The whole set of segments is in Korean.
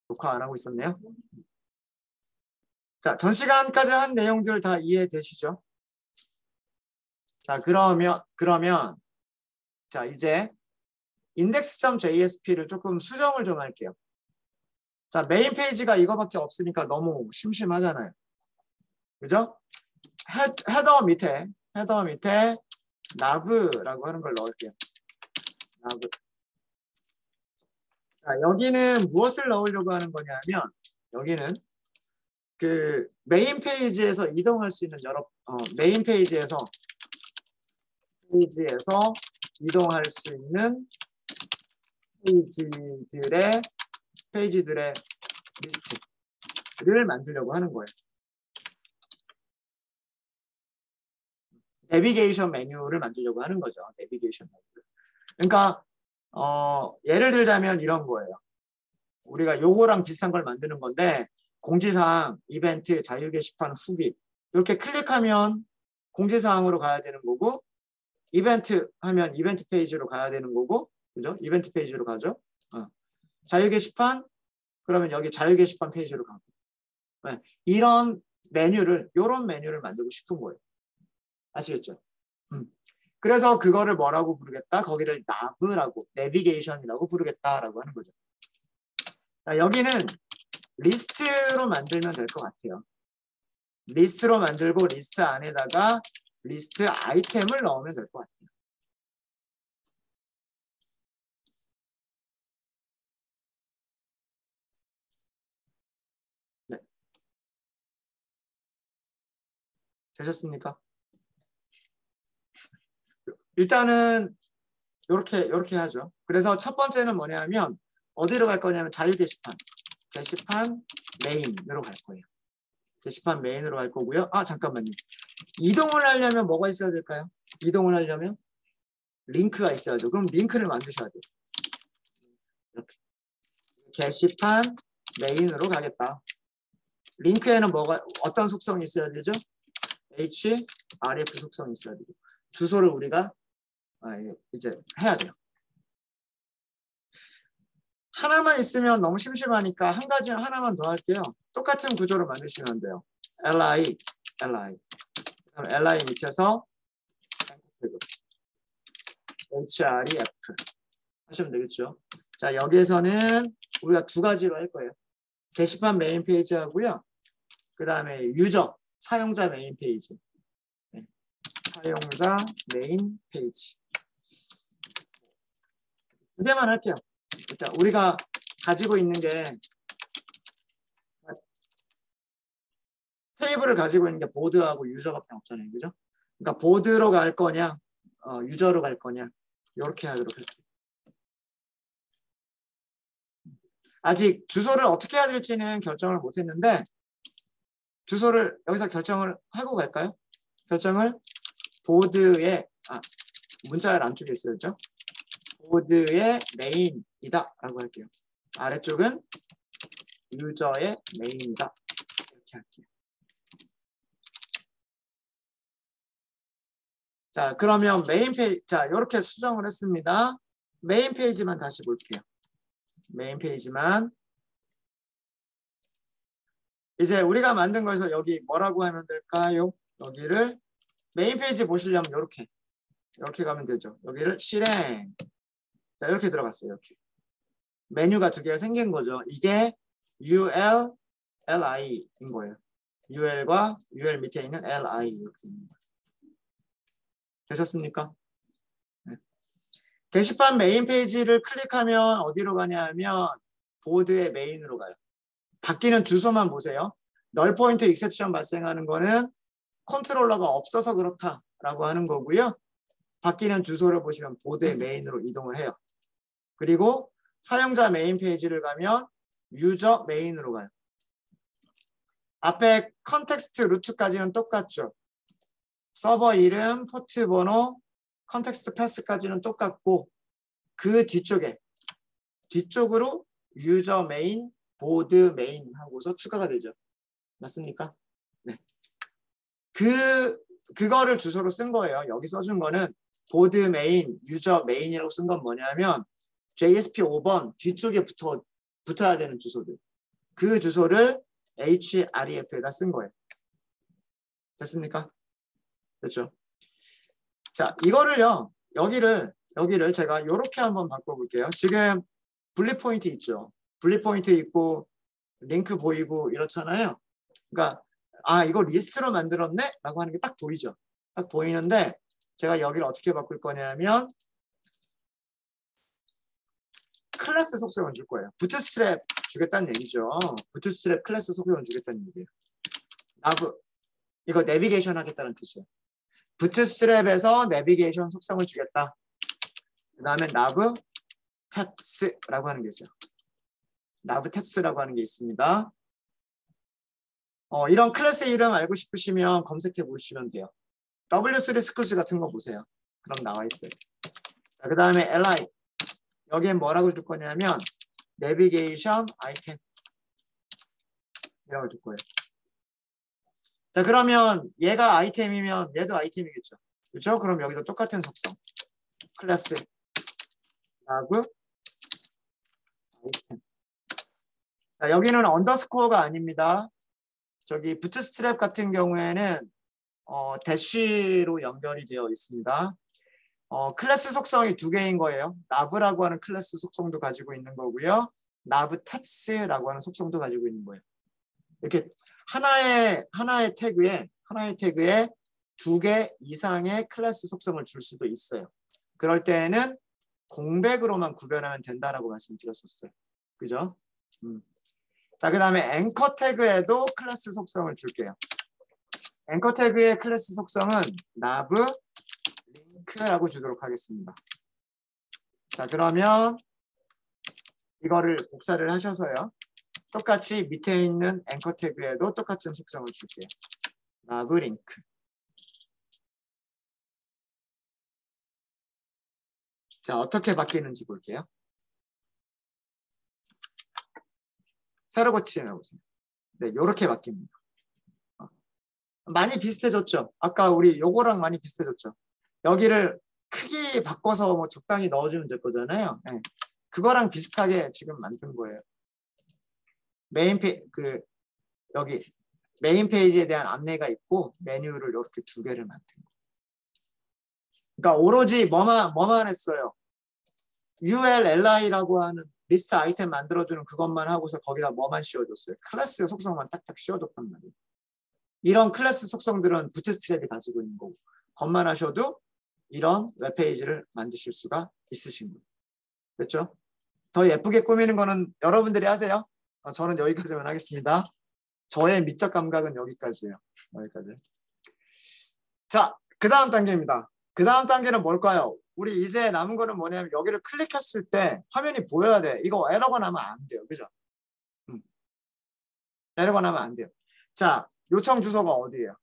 녹화 안 하고 있었네요. 자, 전 시간까지 한 내용들 다 이해되시죠? 자, 그러면 자, 이제 index.jsp를 조금 수정을 좀 할게요. 자, 메인 페이지가 이거밖에 없으니까 너무 심심하잖아요. 그죠? 헤더 밑에 nav라고 하는 걸 넣을게요. nav. 자, 여기는 무엇을 넣으려고 하는 거냐면 여기는 그 메인 페이지에서 이동할 수 있는 여러 메인 페이지에서 이동할 수 있는 페이지들의 리스트를 만들려고 하는 거예요. 내비게이션 메뉴를 만들려고 하는 거죠. 내비게이션 메뉴. 그러니까 예를 들자면 이런 거예요. 우리가 요거랑 비슷한 걸 만드는 건데 공지사항, 이벤트, 자유 게시판, 후기 이렇게 클릭하면 공지사항으로 가야 되는 거고 이벤트 하면 이벤트 페이지로 가야 되는 거고 그죠? 이벤트 페이지로 가죠. 자유 게시판 그러면 여기 자유 게시판 페이지로 가고 네. 이런 메뉴를 만들고 싶은 거예요. 아시겠죠? 그래서 그거를 뭐라고 부르겠다? 거기를 nav라고, 내비게이션이라고 부르겠다라고 하는 거죠. 자, 여기는 리스트로 만들면 될 것 같아요. 리스트로 만들고 리스트 안에다가 리스트 아이템을 넣으면 될 것 같아요. 네. 되셨습니까? 일단은 이렇게 하죠. 그래서 첫 번째는 뭐냐면 어디로 갈 거냐면 자유 게시판 메인으로 갈 거예요. 게시판 메인으로 갈 거고요. 아 잠깐만요. 이동을 하려면 뭐가 있어야 될까요? 이동을 하려면 링크가 있어야죠. 그럼 링크를 만드셔야 돼요. 이렇게 게시판 메인으로 가겠다. 링크에는 어떤 속성이 있어야 되죠? href 속성이 있어야 되고 주소를 우리가 이제 해야 돼요. 하나만 있으면 너무 심심하니까 하나만 더 할게요. 똑같은 구조로 만드시면 돼요. li 밑에서 href 하시면 되겠죠. 자, 여기에서는 우리가 두 가지로 할 거예요. 게시판 메인 페이지 하고요. 그 다음에 사용자 메인 페이지. 네. 사용자 메인 페이지. 두 개만 할게요. 일단 우리가 가지고 있는 게 테이블을 가지고 있는 게 보드하고 유저밖에 없잖아요. 그죠? 그러니까 보드로 갈 거냐, 유저로 갈 거냐 이렇게 하도록 할게요. 아직 주소를 어떻게 해야 될지는 결정을 못 했는데 주소를 여기서 결정을 하고 갈까요? 결정을 보드에 문자를 안쪽에 있어야죠. 보드의 메인이다 라고 할게요. 아래쪽은 유저의 메인이다 이렇게 할게요. 자, 그러면 메인 페이지, 자, 이렇게 수정을 했습니다. 메인 페이지만 다시 볼게요. 메인 페이지만. 이제 우리가 만든 거에서 여기 뭐라고 하면 될까요? 여기를 메인 페이지 보시려면 이렇게 가면 되죠. 여기를 실행. 자, 이렇게 들어갔어요. 이렇게. 메뉴가 두 개가 생긴 거죠. 이게 UL, LI인 거예요. UL과 UL 밑에 있는 LI 이렇게 있는 거예요. 되셨습니까? 네. 게시판 메인 페이지를 클릭하면 어디로 가냐 하면 보드의 메인으로 가요. 바뀌는 주소만 보세요. 널 포인트 익셉션 발생하는 거는 컨트롤러가 없어서 그렇다라고 하는 거고요. 바뀌는 주소를 보시면 보드의 메인으로 이동을 해요. 그리고 사용자 메인 페이지를 가면 유저 메인으로 가요. 앞에 컨텍스트 루트까지는 똑같죠. 서버 이름, 포트 번호, 컨텍스트 패스까지는 똑같고 그 뒤쪽으로 유저 메인, 보드 메인 하고서 추가가 되죠. 맞습니까? 네. 그거를 주소로 쓴 거예요. 여기 써준 거는 보드 메인, 유저 메인이라고 쓴 건 뭐냐면 JSP 5번 뒤쪽에 붙어야 되는 주소들. 그 주소를 href에다 쓴 거예요. 됐습니까? 됐죠? 자, 이거를요. 여기를 제가 이렇게 한번 바꿔볼게요. 지금 분리 포인트 있죠. 분리 포인트 있고 링크 보이고 이렇잖아요. 그러니까 이거 리스트로 만들었네? 라고 하는 게 딱 보이죠. 딱 보이는데 제가 여기를 어떻게 바꿀 거냐면 클래스 속성을 줄 거예요. 부트스트랩 주겠다는 얘기죠. 부트스트랩 클래스 속성을 주겠다는 얘기예요. 이거 내비게이션 하겠다는 뜻이에요. 부트스트랩에서 내비게이션 속성을 주겠다. 그 다음에 nav 탭스라고 하는 게 있어요. nav 탭스라고 하는 게 있습니다. 이런 클래스 이름 알고 싶으시면 검색해 보시면 돼요. W3 스쿨스 같은 거 보세요. 그럼 나와 있어요. 자, 그 다음에 li 여기엔 뭐라고 줄 거냐면 내비게이션 아이템 이라고 줄 거예요. 자, 그러면 얘가 아이템이면 얘도 아이템이겠죠. 그렇죠? 그럼 여기도 똑같은 속성. 클래스 nav 아이템. 자, 여기는 언더스코어가 아닙니다. 저기 부트스트랩 같은 경우에는 대시로 연결이 되어 있습니다. 클래스 속성이 두 개인 거예요. nav라고 하는 클래스 속성도 가지고 있는 거고요. nav tabs라고 하는 속성도 가지고 있는 거예요. 이렇게 하나의 태그에 두 개 이상의 클래스 속성을 줄 수도 있어요. 그럴 때에는 공백으로만 구별하면 된다라고 말씀드렸었어요. 그죠? 자, 그 다음에 앵커 태그에도 클래스 속성을 줄게요. 앵커 태그의 클래스 속성은 nav link라고 주도록 하겠습니다. 자, 그러면 이거를 복사를 하셔서요. 똑같이 밑에 있는 앵커 태그에도 똑같은 속성을 줄게요. nav link. 자, 어떻게 바뀌는지 볼게요. 새로 고치면 보세요. 네, 이렇게 바뀝니다. 많이 비슷해졌죠? 아까 우리 요거랑 많이 비슷해졌죠? 여기를 크기 바꿔서 뭐 적당히 넣어주면 될 거잖아요. 네. 그거랑 비슷하게 지금 만든 거예요. 여기 메인 페이지에 대한 안내가 있고 메뉴를 이렇게 두 개를 만든 거예요. 그러니까 오로지 뭐만 했어요. ULLI라고 하는 리스트 아이템 만들어주는 그것만 하고서 거기다 뭐만 씌워줬어요. 클래스의 속성만 딱딱 씌워줬단 말이에요. 이런 클래스 속성들은 부트스트랩이 가지고 있는 거고 것만 하셔도 이런 웹페이지를 만드실 수가 있으신 거예요. 됐죠? 더 예쁘게 꾸미는 거는 여러분들이 하세요. 저는 여기까지만 하겠습니다. 저의 미적 감각은 여기까지예요. 여기까지. 자, 그 다음 단계입니다. 그 다음 단계는 뭘까요? 우리 이제 남은 거는 뭐냐면 여기를 클릭했을 때 화면이 보여야 돼. 이거 에러가 나면 안 돼요. 그죠? 에러가 나면 안 돼요. 자, 요청 주소가 어디예요?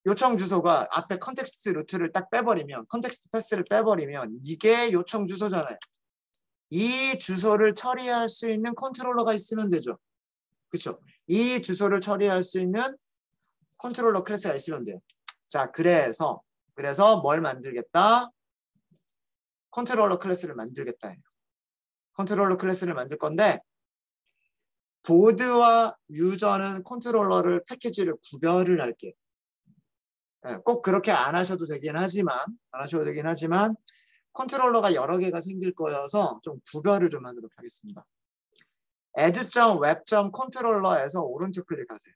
요청 주소가 앞에 컨텍스트 루트를 딱 빼버리면 컨텍스트 패스를 빼버리면 이게 요청 주소잖아요. 이 주소를 처리할 수 있는 컨트롤러가 있으면 되죠. 그렇죠? 이 주소를 처리할 수 있는 컨트롤러 클래스가 있으면 돼요. 자, 그래서 뭘 만들겠다? 컨트롤러 클래스를 만들겠다 해요. 컨트롤러 클래스를 만들 건데 보드와 유저는 컨트롤러를 패키지를 구별을 할게요. 꼭 그렇게 안 하셔도 되긴 하지만 컨트롤러가 여러 개가 생길 거여서 좀 구별을 좀 하도록 하겠습니다. add.web.controller에서 오른쪽 클릭하세요.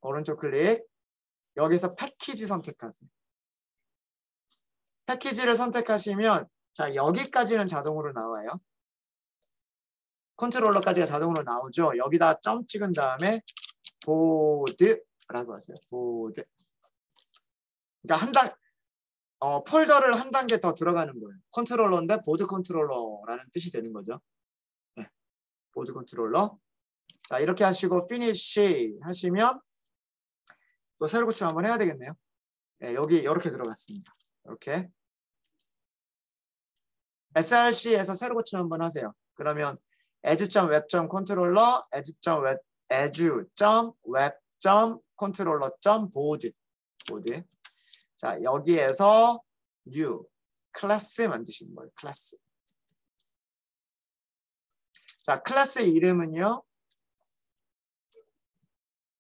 오른쪽 클릭. 여기서 패키지 선택하세요. 패키지를 선택하시면 자, 여기까지는 자동으로 나와요. 컨트롤러까지가 자동으로 나오죠. 여기다 점 찍은 다음에 보드라고 하세요. 보드. 그러니까 폴더를 한 단계 더 들어가는 거예요. 컨트롤러인데 보드 컨트롤러라는 뜻이 되는 거죠. 네, 보드 컨트롤러. 자, 이렇게 하시고 finish 하시면 또 새로 고침 한번 해야 되겠네요. 네, 여기 이렇게 들어갔습니다. 이렇게 src에서 새로 고침 한번 하세요. 그러면 edge.web.controller, edge.web.controller.board. 자, 여기에서 new 클래스 만드시는 거예요. 클래스. 자, 클래스 이름은요.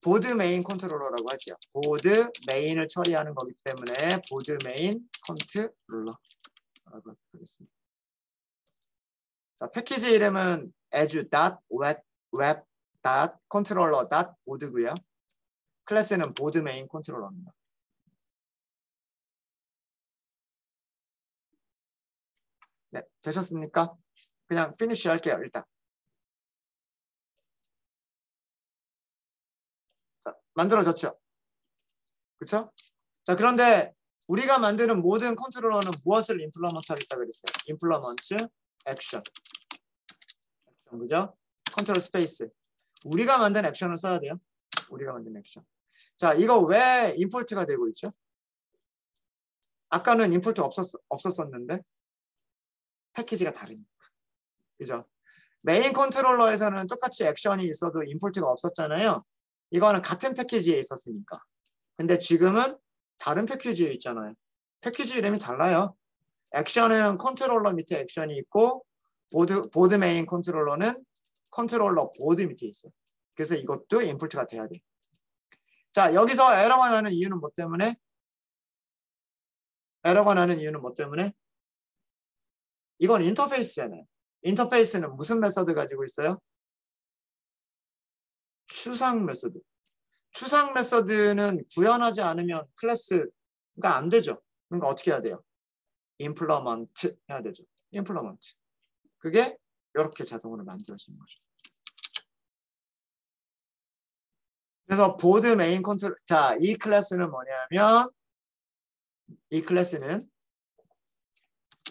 보드 메인 컨트롤러라고 할게요. 보드 메인을 처리하는 거기 때문에 보드 메인 컨트롤러라고 하겠습니다. 자, 패키지 이름은 azure.web.controller.board고요. 클래스는 보드 메인 컨트롤러입니다. 네, 되셨습니까? 그냥 피니쉬 할게요, 일단. 자, 만들어졌죠? 그렇죠? 자, 그런데 우리가 만드는 모든 컨트롤러는 무엇을 임플리먼트 하겠다 그랬어요? 임플리먼트 액션. 그죠? 컨트롤 스페이스. 우리가 만든 액션을 써야 돼요. 우리가 만든 액션. 자, 이거 왜 임포트가 되고 있죠? 아까는 임포트 없었었는데 패키지가 다르니까. 그죠? 메인 컨트롤러에서는 똑같이 액션이 있어도 임포트가 없었잖아요. 이거는 같은 패키지에 있었으니까. 근데 지금은 다른 패키지에 있잖아요. 패키지 이름이 달라요. 액션은 컨트롤러 밑에 액션이 있고 보드 메인 컨트롤러는 컨트롤러 보드 밑에 있어요. 그래서 이것도 임포트가 돼야 돼. 자, 여기서 에러가 나는 이유는 뭐 때문에? 에러가 나는 이유는 뭐 때문에? 이건 인터페이스잖아요. 인터페이스는 무슨 메서드 가지고 있어요? 추상 메서드. 추상 메서드는 구현하지 않으면 클래스가 안 되죠. 그러니까 어떻게 해야 돼요? 임플리먼트 해야 되죠. 임플리먼트. 그게 이렇게 자동으로 만들어지는 거죠. 그래서 보드 메인 컨트롤. 자, 이 클래스는 뭐냐면 이 클래스는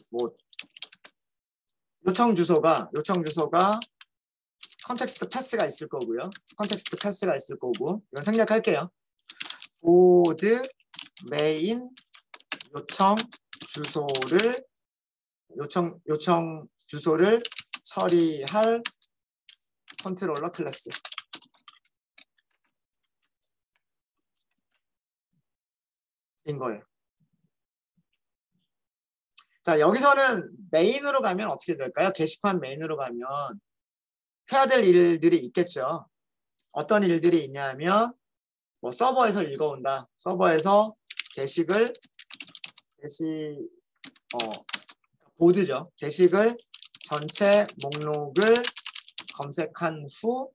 뭐 요청 주소가 컨텍스트 패스가 있을 거고요. 컨텍스트 패스가 있을 거고 이건 생략할게요. 보드 메인 요청 주소를 처리할 컨트롤러 클래스. 인 거예요. 자, 여기서는 메인으로 가면 어떻게 될까요? 게시판 메인으로 가면 해야 될 일들이 있겠죠. 어떤 일들이 있냐면 뭐 서버에서 읽어온다. 서버에서 보드죠. 게시글 전체 목록을 검색한 후,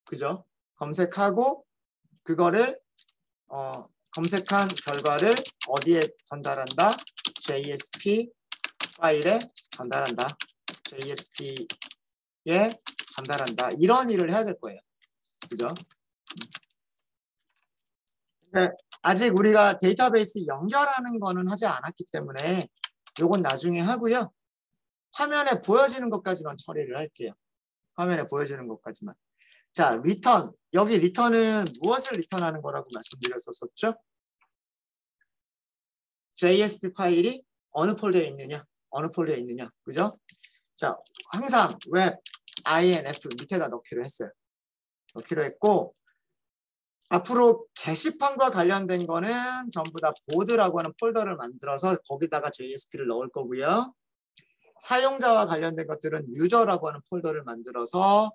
그죠? 검색하고 그거를 검색한 결과를 어디에 전달한다? JSP 파일에 전달한다. JSP에 전달한다. 이런 일을 해야 될 거예요. 그죠? 근데 아직 우리가 데이터베이스 연결하는 거는 하지 않았기 때문에 요건 나중에 하고요. 화면에 보여지는 것까지만 처리를 할게요. 화면에 보여지는 것까지만. 자, 리턴. 여기 리턴은 무엇을 리턴하는 거라고 말씀드렸었죠? JSP 파일이 어느 폴더에 있느냐? 어느 폴더에 있느냐? 그죠? 자, 항상 웹 INF 밑에다 넣기로 했어요. 넣기로 했고 앞으로 게시판과 관련된 거는 전부 다 보드라고 하는 폴더를 만들어서 거기다가 JSP를 넣을 거고요. 사용자와 관련된 것들은 유저라고 하는 폴더를 만들어서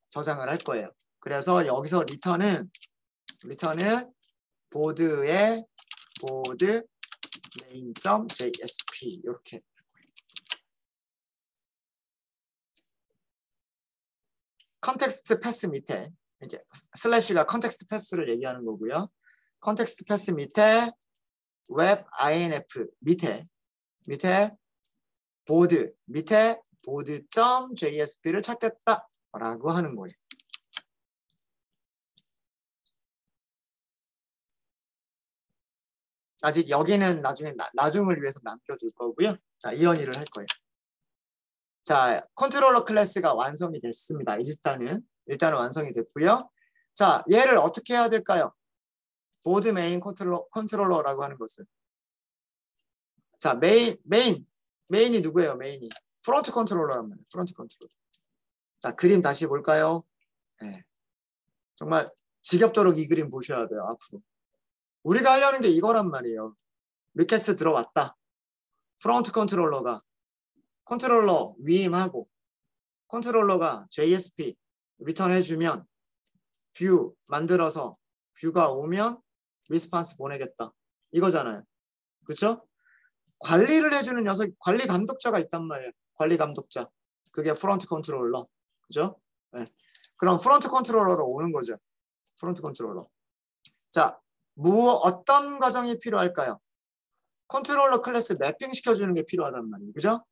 저장을 할 거예요. 그래서 여기서 리턴은 보드 main.jsp 이렇게. 컨텍스트 패스 밑에 이제 슬래시가 컨텍스트 패스를 얘기하는 거고요. 컨텍스트 패스 밑에 웹 INF 밑에 보드 밑에 보드.jsp를 찾겠다라고 하는 거예요. 아직 여기는 나중을 위해서 남겨줄 거고요. 자, 이런 일을 할 거예요. 자, 컨트롤러 클래스가 완성이 됐습니다. 일단은 완성이 됐고요. 자, 얘를 어떻게 해야 될까요? 보드 메인 컨트롤러라고 하는 것은 자, 메인이 누구예요? 메인이 프론트 컨트롤러란 말이에요. 프론트 컨트롤러. 자, 그림 다시 볼까요? 네. 정말 지겹도록 이 그림 보셔야 돼요. 앞으로. 우리가 하려는 게 이거란 말이에요. 리퀘스트 들어왔다. 프론트 컨트롤러가 컨트롤러 위임하고 컨트롤러가 JSP 리턴 해주면 뷰 만들어서 뷰가 오면 리스폰스 보내겠다. 이거잖아요. 그렇죠? 관리를 해주는 녀석, 관리 감독자가 있단 말이에요. 관리 감독자. 그게 프론트 컨트롤러. 그죠? 네. 그럼 프론트 컨트롤러로 오는 거죠. 프론트 컨트롤러. 자, 어떤 과정이 필요할까요? 컨트롤러 클래스 매핑 시켜주는 게 필요하단 말이에요. 그죠?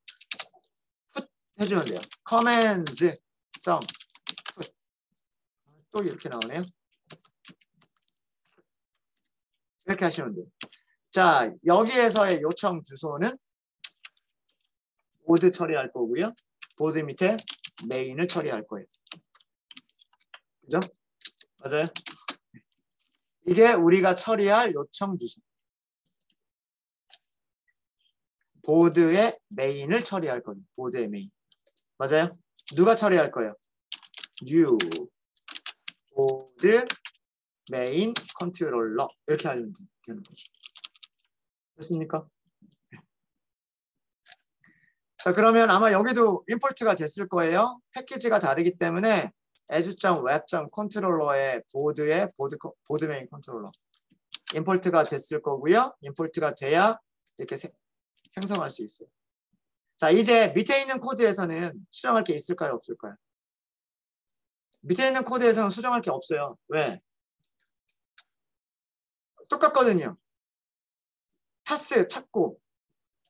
풋 해주면 돼요. commands 점 put. 또 이렇게 나오네요. 이렇게 하시면 돼요. 자, 여기에서의 요청 주소는 보드 처리할 거고요. 보드 밑에 메인을 처리할 거예요. 그죠? 맞아요? 이게 우리가 처리할 요청 주소. 보드의 메인을 처리할 거예요. 보드의 메인. 맞아요? 누가 처리할 거예요? new 보드 메인 컨트롤러 이렇게 하면 되는 거죠. 됐습니까? 자, 그러면 아마 여기도 임포트가 됐을 거예요. 패키지가 다르기 때문에 as.web.controller의 보드 메인 컨트롤러 임포트가 됐을 거고요. 임포트가 돼야 이렇게 생성할 수 있어요. 자, 이제 밑에 있는 코드에서는 수정할 게 있을까요? 없을까요? 밑에 있는 코드에서는 수정할 게 없어요. 왜? 똑같거든요. 파스 찾고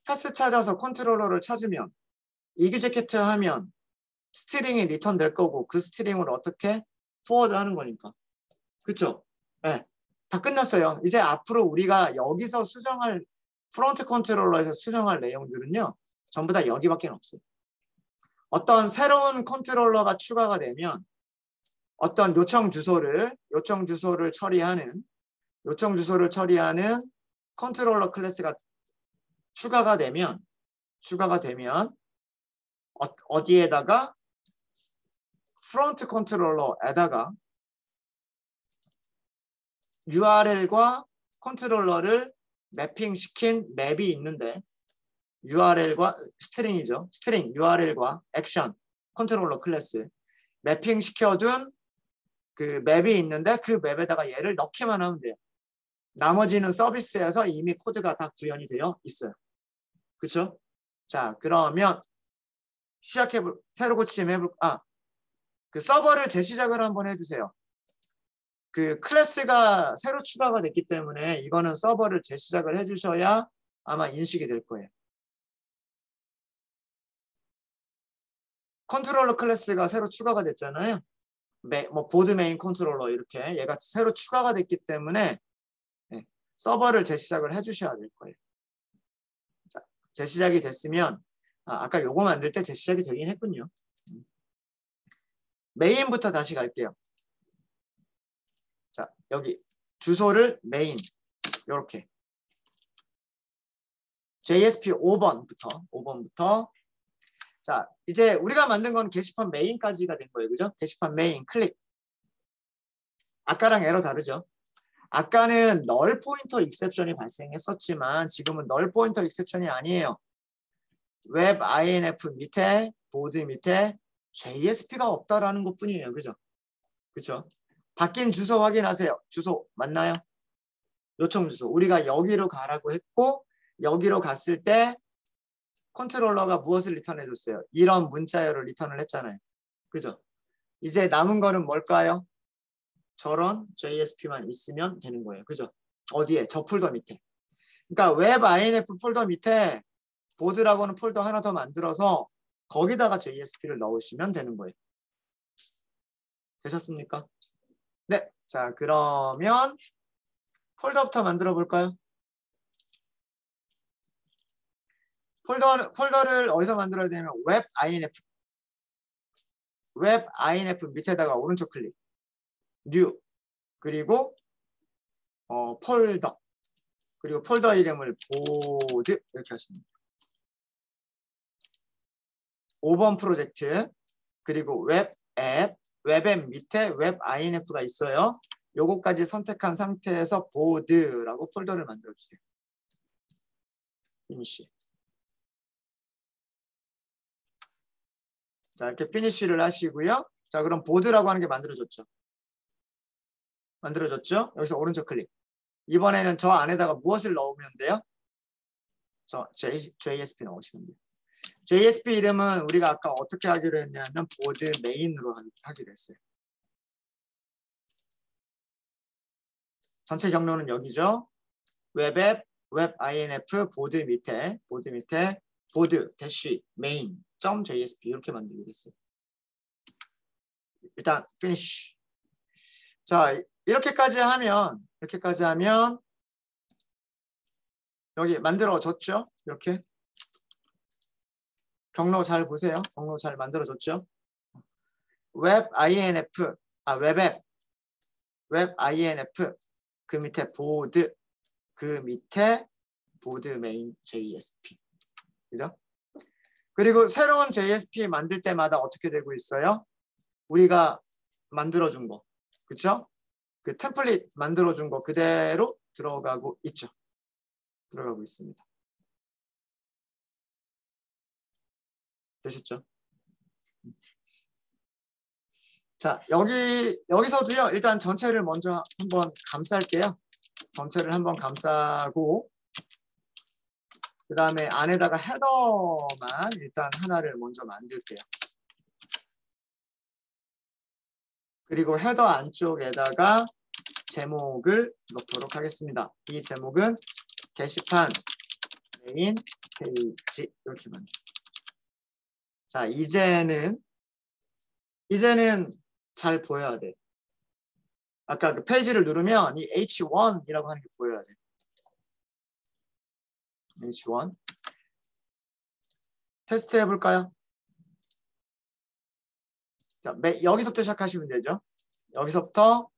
파스 찾아서 컨트롤러를 찾으면 이그제큐트 하면 스트링이 리턴 될 거고 그 스트링을 어떻게 포워드 하는 거니까. 그쵸? 네. 다 끝났어요. 이제 앞으로 우리가 여기서 수정할 프론트 컨트롤러에서 수정할 내용들은요. 전부 다 여기밖에 없어요. 어떤 새로운 컨트롤러가 추가가 되면 어떤 요청 주소를 처리하는 컨트롤러 클래스가 추가가 되면 어디에다가 프론트 컨트롤러에다가 URL과 컨트롤러를 매핑시킨 맵이 있는데 URL과 스트링이죠. 스트링 URL과 액션 컨트롤러 클래스 매핑시켜둔 그 맵이 있는데 그 맵에다가 얘를 넣기만 하면 돼요. 나머지는 서비스에서 이미 코드가 다 구현이 되어 있어요. 그렇죠? 자, 그러면 새로 고침 그 서버를 재시작을 한번 해주세요. 그 클래스가 새로 추가가 됐기 때문에 이거는 서버를 재시작을 해주셔야 아마 인식이 될 거예요. 컨트롤러 클래스가 새로 추가가 됐잖아요. 보드 메인 컨트롤러 이렇게 얘가 새로 추가가 됐기 때문에 서버를 재시작을 해주셔야 될 거예요. 자, 재시작이 됐으면 아까 요거 만들 때 재시작이 되긴 했군요. 메인부터 다시 갈게요. 자, 여기 주소를 메인 이렇게 JSP 5번부터 자, 이제 우리가 만든 건 게시판 메인까지가 된 거예요. 그죠? 게시판 메인 클릭. 아까랑 에러 다르죠? 아까는 널 포인터 익셉션이 발생했었지만 지금은 널 포인터 익셉션이 아니에요. 웹 INF 밑에 보드 밑에 JSP가 없다라는 것뿐이에요. 그죠? 그죠? 바뀐 주소 확인하세요. 주소 맞나요? 요청 주소. 우리가 여기로 가라고 했고 여기로 갔을 때 컨트롤러가 무엇을 리턴해 줬어요? 이런 문자열을 리턴을 했잖아요. 그죠? 이제 남은 거는 뭘까요? 저런 JSP만 있으면 되는 거예요. 그죠? 어디에? 저 폴더 밑에. 그러니까 웹 INF 폴더 밑에 보드라고는 폴더 하나 더 만들어서 거기다가 JSP를 넣으시면 되는 거예요. 되셨습니까? 네. 자, 그러면 폴더부터 만들어 볼까요? 폴더를 어디서 만들어야 되냐면 웹 INF 밑에다가 오른쪽 클릭 뉴 그리고 폴더 그리고 폴더 이름을 보드 이렇게 하시면 돼요. 5번 프로젝트 그리고 웹앱 밑에 웹 INF가 있어요. 요거까지 선택한 상태에서 보드라고 폴더를 만들어 주세요. 피니시. 자, 이렇게 피니쉬를 하시고요. 자, 그럼 보드라고 하는 게 만들어졌죠. 만들어졌죠? 여기서 오른쪽 클릭. 이번에는 저 안에다가 무엇을 넣으면 돼요? JSP 넣으시면 돼요. JSP 이름은 우리가 아까 어떻게 하기로 했냐면 보드 메인으로 하기로 했어요. 전체 경로는 여기죠. 웹앱, 웹 INF, 보드 밑에 보드 대쉬 메인 .jsp 이렇게 만들기로 했어요. 일단 finish. 자, 이렇게까지 하면 여기 만들어졌죠? 이렇게 경로 잘 보세요. 경로 잘 만들어졌죠? 웹 INF, 웹 INF 그 밑에 보드, 그 밑에 보드 메인 JSP. 그죠? 그리고 새로운 JSP 만들 때마다 어떻게 되고 있어요? 우리가 만들어준 거, 그쵸? 그 템플릿 만들어준 거 그대로 들어가고 있죠. 들어가고 있습니다. 되셨죠? 자, 여기서도요, 일단 전체를 먼저 한번 감쌀게요. 전체를 한번 감싸고, 그 다음에 안에다가 헤더만 일단 하나를 먼저 만들게요. 그리고 헤더 안쪽에다가 제목을 넣도록 하겠습니다. 이 제목은 게시판 메인 페이지 이렇게 만들어요. 자, 이제는 잘 보여야 돼. 아까 그 페이지를 누르면 이 H1이라고 하는 게 보여야 돼. H1 테스트 해볼까요? 자, 여기서부터 시작하시면 되죠. 여기서부터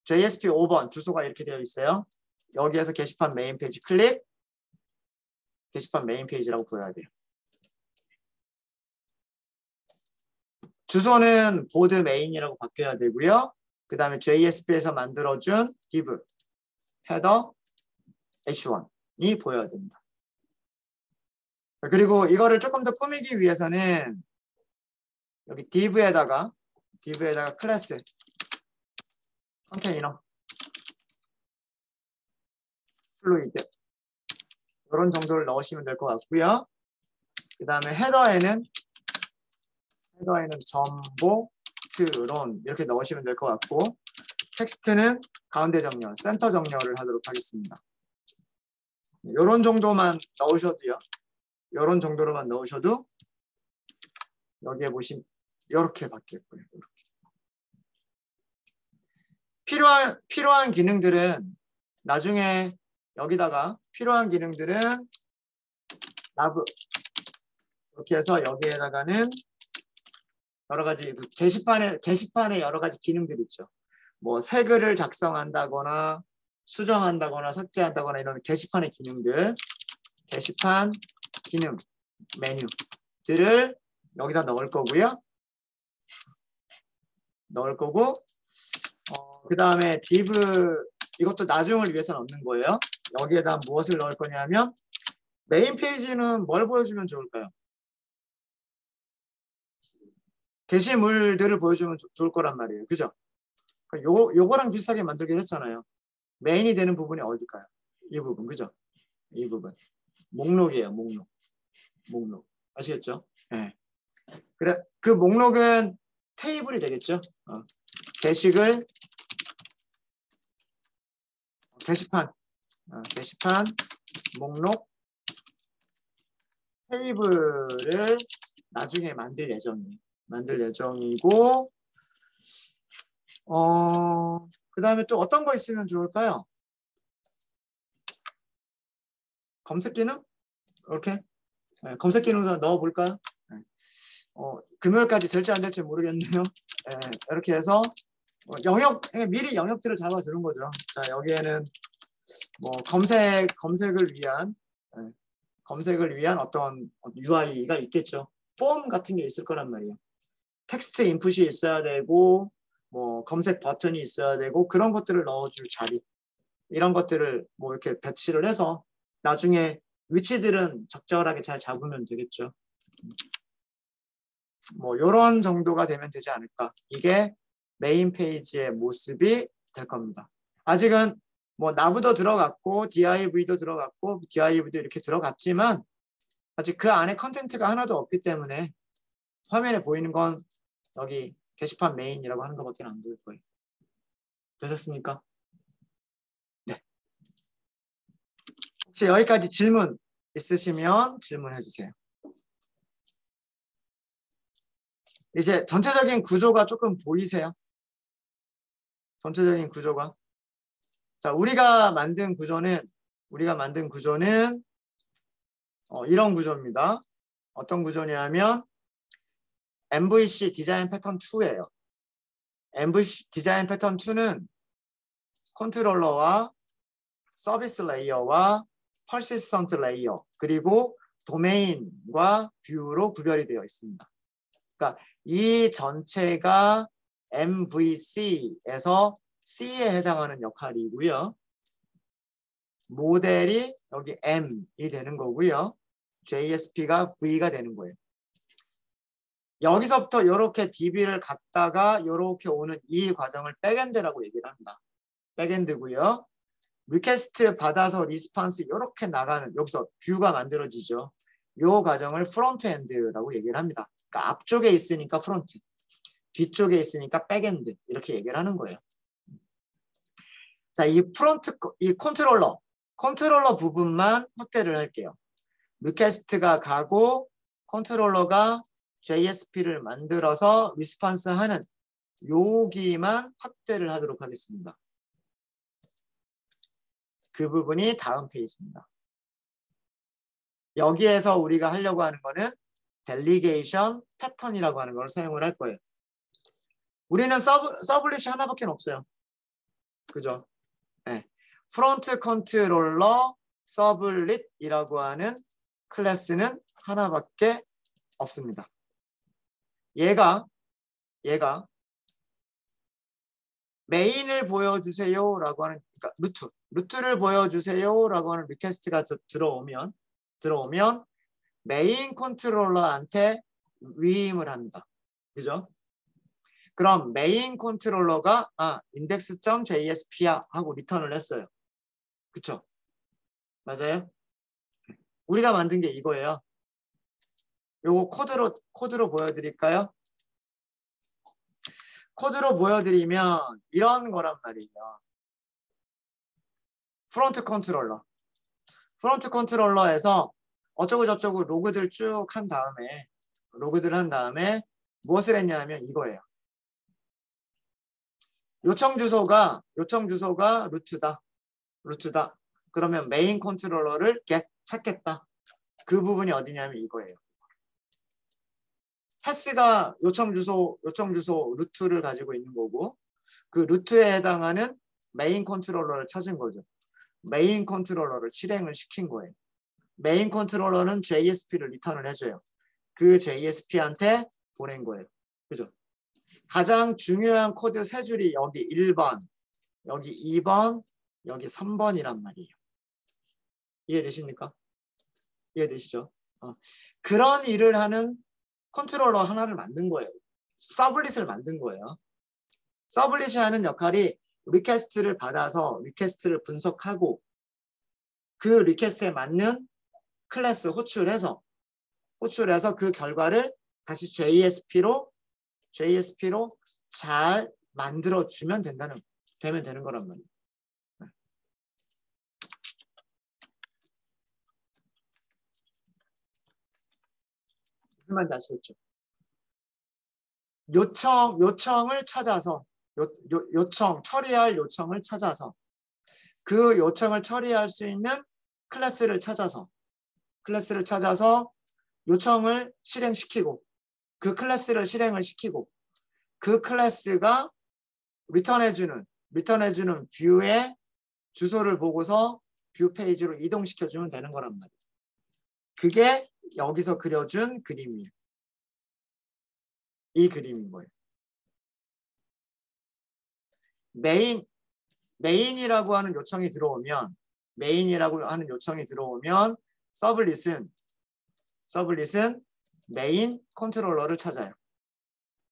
JSP 5번 주소가 이렇게 되어 있어요. 여기에서 게시판 메인 페이지 클릭. 게시판 메인 페이지라고 보여야 돼요. 주소는 보드 메인이라고 바뀌어야 되고요. 그 다음에 JSP에서 만들어준 div, 헤더, H1이 보여야 됩니다. 그리고 이거를 조금 더 꾸미기 위해서는 여기 div에다가 클래스, 컨테이너, 플루이드 이런 정도를 넣으시면 될 것 같고요. 그 다음에 헤더에는 정보, 트론 이렇게 넣으시면 될 것 같고 텍스트는 가운데 정렬, 센터 정렬을 하도록 하겠습니다. 이런 정도만 넣으셔도요. 이런 정도로만 넣으셔도 여기에 보시면 이렇게 바뀔 거예요. 이렇게. 필요한 기능들은 나중에 여기다가 필요한 기능들은 nav 이렇게 해서 여기에다가는 여러 가지 게시판에 여러 가지 기능들 있죠. 뭐 새 글을 작성한다거나 수정한다거나 삭제한다거나 이런 게시판의 기능들, 게시판 기능 메뉴들을 여기다 넣을 거고요. 그 다음에 div 이것도 나중을 위해서 넣는 거예요. 여기에다 무엇을 넣을 거냐면 메인 페이지는 뭘 보여주면 좋을까요? 게시물들을 보여주면 좋을 거란 말이에요. 그죠? 요거랑 비슷하게 만들기로 했잖아요. 메인이 되는 부분이 어딜까요? 이 부분, 그죠? 이 부분. 목록이에요, 목록. 아시겠죠? 네. 그래, 그 목록은 테이블이 되겠죠? 게시판, 목록, 테이블을 나중에 만들 예정이고, 그 다음에 또 어떤 거 있으면 좋을까요? 검색 기능? 이렇게 검색 기능도 넣어볼까요? 금요일까지 될지 안 될지 모르겠네요. 이렇게 해서 미리 영역들을 잡아두는 거죠. 자, 여기에는 뭐 검색을 위한 어떤 UI가 있겠죠. 폼 같은 게 있을 거란 말이에요. 텍스트 인풋이 있어야 되고 뭐 검색 버튼이 있어야 되고 그런 것들을 넣어줄 자리 이런 것들을 뭐 이렇게 배치를 해서 나중에 위치들은 적절하게 잘 잡으면 되겠죠. 뭐 이런 정도가 되면 되지 않을까. 이게 메인 페이지의 모습이 될 겁니다. 아직은 뭐 나부도 들어갔고 div도 들어갔고 div도 이렇게 들어갔지만 아직 그 안에 컨텐츠가 하나도 없기 때문에 화면에 보이는 건 여기 게시판 메인이라고 하는 것밖에 안 보일 거예요. 되셨습니까? 네. 혹시 여기까지 질문 있으시면 질문해 주세요. 이제 전체적인 구조가 조금 보이세요? 전체적인 구조가. 자, 우리가 만든 구조는 이런 구조입니다. 어떤 구조냐면 MVC 디자인 패턴 2예요. MVC 디자인 패턴 2는 컨트롤러와 서비스 레이어와 퍼시스턴트 레이어 그리고 도메인과 뷰로 구별이 되어 있습니다. 그러니까 이 전체가 MVC에서 C에 해당하는 역할이고요. 모델이 여기 M이 되는 거고요. JSP가 V가 되는 거예요. 여기서부터 이렇게 DB를 갖다가 이렇게 오는 이 과정을 백엔드라고 얘기를 합니다. 백엔드고요. 리퀘스트 받아서 리스폰스 이렇게 나가는 여기서 뷰가 만들어지죠. 이 과정을 프론트엔드라고 얘기를 합니다. 그러니까 앞쪽에 있으니까 프론트, 뒤쪽에 있으니까 백엔드 이렇게 얘기를 하는 거예요. 자, 이 컨트롤러 부분만 확대를 할게요. 리퀘스트가 가고 컨트롤러가 JSP를 만들어서 리스폰스 하는 여기만 확대를 하도록 하겠습니다. 그 부분이 다음 페이지입니다. 여기에서 우리가 하려고 하는 거는 델리게이션 패턴이라고 하는 걸 사용을 할 거예요. 우리는 서블릿이 하나밖에 없어요. 그죠? 네. 프론트 컨트롤러 서블릿이라고 하는 클래스는 하나밖에 없습니다. 얘가 메인을 보여주세요라고 하는 그러니까 루트를 보여주세요라고 하는 리퀘스트가 들어오면 메인 컨트롤러한테 위임을 합니다. 그죠? 그럼 메인 컨트롤러가 index.jsp야 하고 리턴을 했어요. 그쵸? 맞아요? 우리가 만든 게 이거예요. 요거 코드로 보여드릴까요? 코드로 보여드리면 이런 거란 말이에요. 프론트 컨트롤러에서 어쩌고 저쩌고 로그들 쭉 한 다음에 무엇을 했냐면 이거예요. 요청 주소가 루트다. 그러면 메인 컨트롤러를 찾겠다. 그 부분이 어디냐면 이거예요. 패스가 요청 주소 루트를 가지고 있는 거고 그 루트에 해당하는 메인 컨트롤러를 찾은 거죠. 메인 컨트롤러를 실행을 시킨 거예요. 메인 컨트롤러는 JSP를 리턴을 해줘요. 그 JSP한테 보낸 거예요. 그죠? 가장 중요한 코드 세 줄이 여기 1번, 여기 2번, 여기 3번이란 말이에요. 이해되십니까? 이해되시죠? 그런 일을 하는 컨트롤러 하나를 만든 거예요. 서블릿을 만든 거예요. 서블릿이 하는 역할이 리퀘스트를 받아서 리퀘스트를 분석하고 그 리퀘스트에 맞는 클래스 호출해서 그 결과를 다시 JSP로 잘 만들어주면 되면 되는 거란 말이에요. 무슨 말인지 아시겠죠? 요청을 찾아서 처리할 요청을 찾아서 그 요청을 처리할 수 있는 클래스를 찾아서 요청을 실행시키고 그 클래스를 실행을 시키고 그 클래스가 리턴해주는 뷰의 주소를 보고서 뷰 페이지로 이동시켜주면 되는 거란 말이에요. 그게 여기서 그려준 그림이에요. 이 그림인 거예요. 메인이라고 하는 요청이 들어오면 서블릿은 메인 컨트롤러를 찾아요.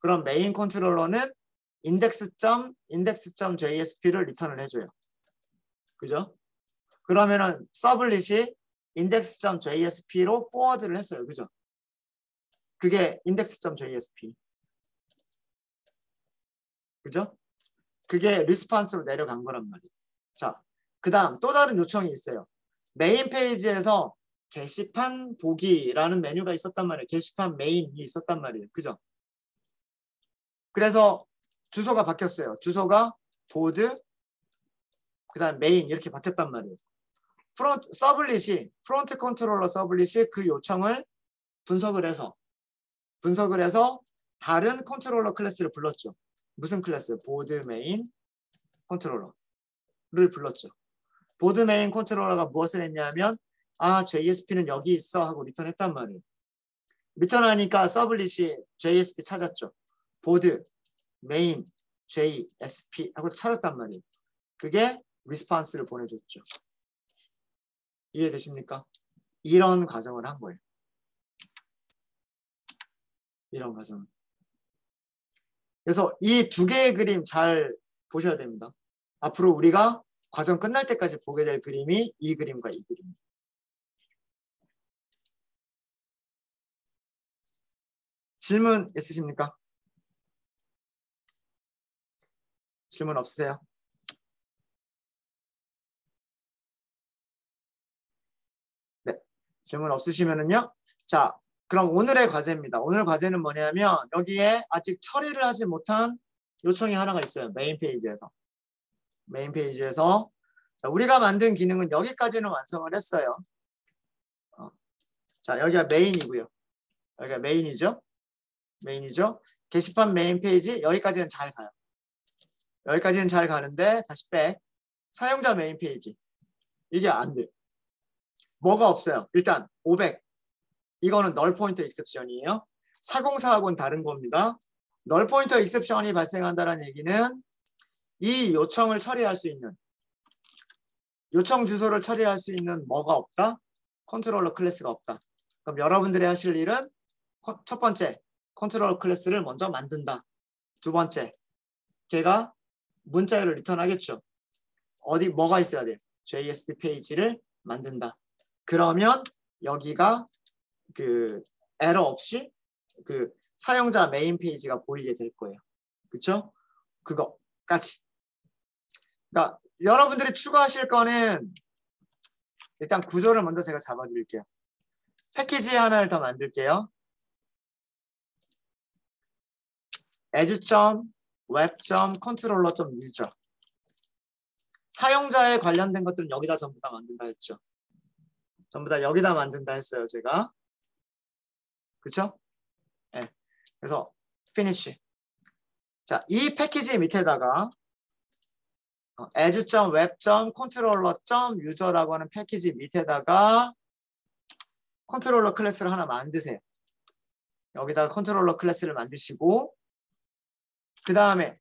그럼 메인 컨트롤러는 index.jsp를 리턴을 해줘요. 그죠? 그러면은 서블릿이 index.jsp로 포워드를 했어요. 그죠? 그게 index.jsp. 그죠? 그게 리스폰스로 내려간 거란 말이에요. 자, 그 다음 또 다른 요청이 있어요. 메인 페이지에서 게시판 보기라는 메뉴가 있었단 말이에요. 게시판 메인이 있었단 말이에요. 그죠? 그래서 주소가 바뀌었어요. 주소가 보드, 그 다음 메인 이렇게 바뀌었단 말이에요. 프론트 컨트롤러 서블릿이 그 요청을 분석을 해서 다른 컨트롤러 클래스를 불렀죠. 무슨 클래스? 보드 메인 컨트롤러를 불렀죠. 보드 메인 컨트롤러가 무엇을 했냐면 JSP는 여기 있어 하고 리턴했단 말이에요. 리턴하니까 서블릿이 JSP 찾았죠. 보드 메인 JSP 하고 찾았단 말이에요. 그게 리스폰스를 보내줬죠. 이해되십니까? 이런 과정을 한 거예요. 이런 과정. 그래서 이 두 개의 그림 잘 보셔야 됩니다. 앞으로 우리가 과정 끝날 때까지 보게 될 그림이 이 그림과 이 그림. 질문 있으십니까? 질문 없으세요? 네. 질문 없으시면은요. 자, 그럼 오늘의 과제입니다. 오늘 과제는 뭐냐면 여기에 아직 처리를 하지 못한 요청이 하나가 있어요. 메인 페이지에서. 자, 우리가 만든 기능은 여기까지는 완성을 했어요. 자, 여기가 메인이고요. 여기가 메인이죠. 게시판 메인 페이지 여기까지는 잘 가요. 여기까지는 잘 가는데 다시 백. 사용자 메인 페이지. 이게 안 돼요. 뭐가 없어요? 일단 500. 이거는 널 포인터 익셉션이에요. 404하고는 다른 겁니다. 널 포인터 익셉션이 발생한다는 얘기는 이 요청을 처리할 수 있는 요청 주소를 처리할 수 있는 뭐가 없다? 컨트롤러 클래스가 없다. 그럼 여러분들이 하실 일은 첫 번째, 컨트롤러 클래스를 먼저 만든다. 두 번째, 걔가 문자열을 리턴하겠죠. 뭐가 있어야 돼요? JSP 페이지를 만든다. 그러면 여기가 그 에러 없이 그 사용자 메인 페이지가 보이게 될 거예요. 그렇죠? 그거까지. 그러니까 여러분들이 추가하실 거는 일단 구조를 먼저 제가 잡아드릴게요. 패키지 하나를 더 만들게요. edge.web.controller.user 사용자에 관련된 것들은 여기다 전부 다 만든다 했죠. 전부 다 여기다 만든다 했어요, 제가. 그렇죠? 네. 그래서 finish. 자, 이 패키지 밑에다가 edge.web.controller.user라고 하는 패키지 밑에다가 컨트롤러 클래스를 하나 만드세요. 여기다가 컨트롤러 클래스를 만드시고 그 다음에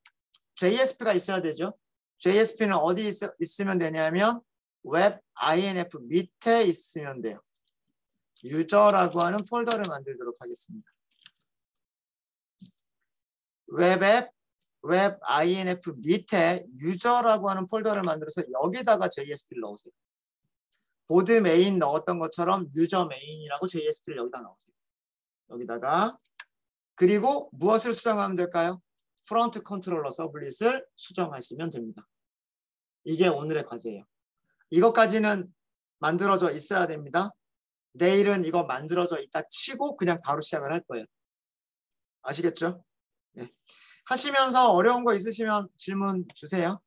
JSP가 있어야 되죠. JSP는 어디 있으면 되냐면 웹 INF 밑에 있으면 돼요. 유저라고 하는 폴더를 만들도록 하겠습니다. 웹 INF 밑에 유저라고 하는 폴더를 만들어서 여기다가 JSP를 넣으세요. 보드 메인 넣었던 것처럼 유저 메인이라고 JSP를 여기다 넣으세요. 여기다가 그리고 무엇을 수정하면 될까요? 프론트 컨트롤러 서블릿을 수정하시면 됩니다. 이게 오늘의 과제예요. 이것까지는 만들어져 있어야 됩니다. 내일은 이거 만들어져 있다 치고 그냥 바로 시작을 할 거예요. 아시겠죠? 네. 하시면서 어려운 거 있으시면 질문 주세요.